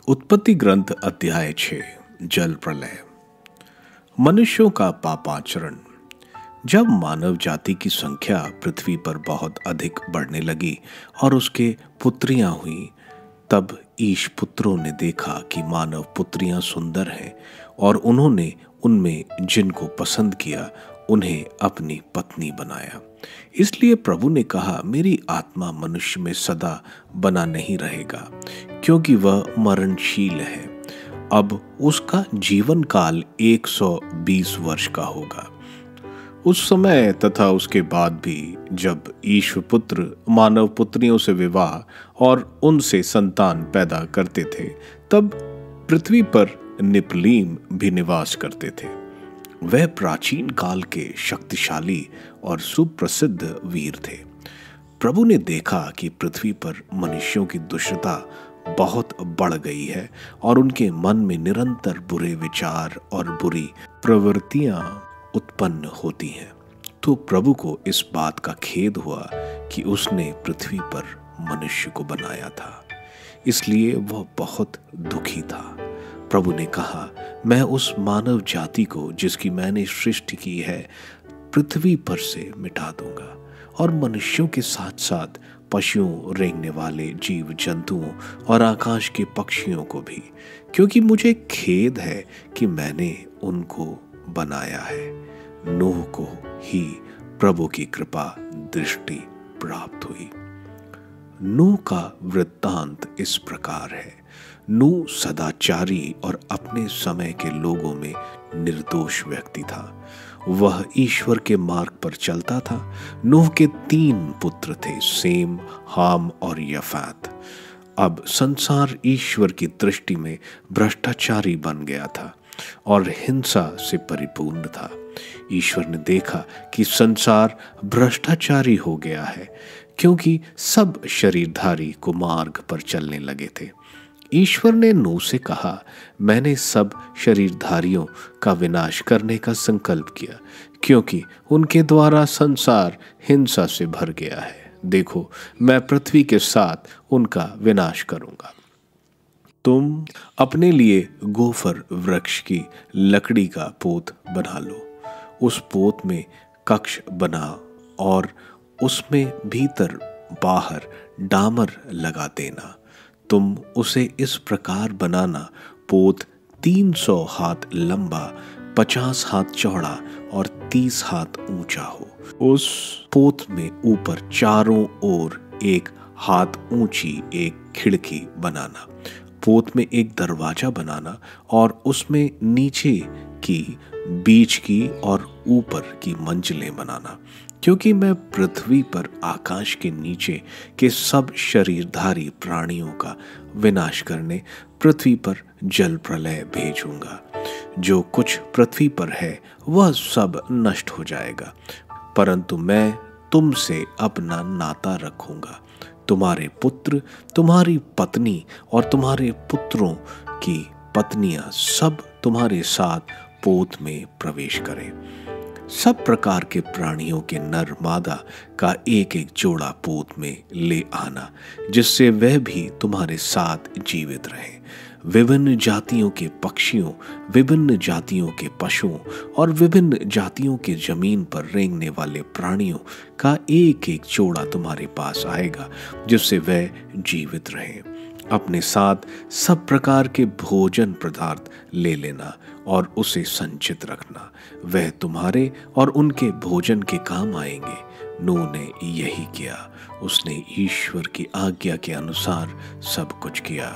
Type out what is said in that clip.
उत्पत्ति ग्रंथ अध्याय 6 जल प्रलय। मनुष्यों का पापाचरण। जब मानव जाति की संख्या पृथ्वी पर बहुत अधिक बढ़ने लगी और उसके पुत्रियां हुई, तब ईश पुत्रों ने देखा कि मानव पुत्रियां सुंदर हैं और उन्होंने उनमें जिनको पसंद किया उन्हें अपनी पत्नी बनाया। इसलिए प्रभु ने कहा, मेरी आत्मा मनुष्य में सदा बना नहीं रहेगा, क्योंकि वह मरणशील है। अब उसका जीवन काल 120 वर्ष का होगा। उस समय तथा उसके बाद भी जब ईश्वर पुत्र मानव पुत्रियों से विवाह और उनसे संतान पैदा करते थे, तब पृथ्वी पर निपलीम भी निवास करते थे। वह प्राचीन काल के शक्तिशाली और सुप्रसिद्ध वीर थे। प्रभु ने देखा कि पृथ्वी पर मनुष्यों की दुष्टता बहुत बढ़ गई है और उनके मन में निरंतर बुरे विचार और बुरी प्रवृत्तियां उत्पन्न होती हैं। तो प्रभु को इस बात का खेद हुआ कि उसने पृथ्वी पर मनुष्य को बनाया था, इसलिए वह बहुत दुखी था। प्रभु ने कहा, मैं उस मानव जाति को जिसकी मैंने सृष्टि की है पृथ्वी पर से मिटा दूंगा, और मनुष्यों के साथ साथ पशुओं, रेंगने वाले जीव जंतुओं और आकाश के पक्षियों को भी, क्योंकि मुझे खेद है कि मैंने उनको बनाया है। नूह को ही प्रभु की कृपा दृष्टि प्राप्त हुई। नूह का वृत्तांत इस प्रकार है। नूह सदाचारी और अपने समय के लोगों में निर्दोष व्यक्ति था। वह ईश्वर के मार्ग पर चलता था। नूह के 3 पुत्र थे, सेम, हाम और यफात। अब संसार ईश्वर की दृष्टि में भ्रष्टाचारी बन गया था और हिंसा से परिपूर्ण था। ईश्वर ने देखा कि संसार भ्रष्टाचारी हो गया है, क्योंकि सब शरीरधारी कुमार्ग पर चलने लगे थे। ईश्वर ने नूह से कहा, मैंने सब शरीरधारियों का विनाश करने का संकल्प किया, क्योंकि उनके द्वारा संसार हिंसा से भर गया है। देखो, मैं पृथ्वी के साथ उनका विनाश करूंगा। तुम अपने लिए गोफर वृक्ष की लकड़ी का पोत बना लो। उस पोत में कक्ष बना और उसमें भीतर बाहर डामर लगा देना। तुम उसे इस प्रकार बनाना, पोत 300 हाथ लंबा, 50 हाथ चौड़ा और 30 हाथ ऊंचा हो। उस पोत में ऊपर चारों ओर 1 हाथ ऊंची एक खिड़की बनाना। पोत में एक दरवाजा बनाना और उसमें नीचे की, बीच की और ऊपर की मंजिलें बनाना, क्योंकि मैं पृथ्वी पर आकाश के नीचे के सब शरीरधारी प्राणियों का विनाश करने पृथ्वी पर जल प्रलय भेजूंगा। जो कुछ पृथ्वी पर है वह सब नष्ट हो जाएगा, परंतु मैं तुमसे अपना नाता रखूंगा। तुम्हारे पुत्र, तुम्हारी पत्नी और तुम्हारे पुत्रों की पत्नियां सब तुम्हारे साथ पोत में प्रवेश करें। सब प्रकार के प्राणियों के नर मादा का एक एक जोड़ा पोत में ले आना, जिससे वह भी तुम्हारे साथ जीवित रहे। विभिन्न जातियों के पक्षियों, विभिन्न जातियों के पशुओं और विभिन्न जातियों के जमीन पर रेंगने वाले प्राणियों का एक एक जोड़ा तुम्हारे पास आएगा, जिससे वह जीवित रहे। अपने साथ सब प्रकार के भोजन पदार्थ ले लेना और उसे संचित रखना। वह तुम्हारे और उनके भोजन के काम आएंगे। नूह ने यही किया। उसने ईश्वर की आज्ञा के अनुसार सब कुछ किया।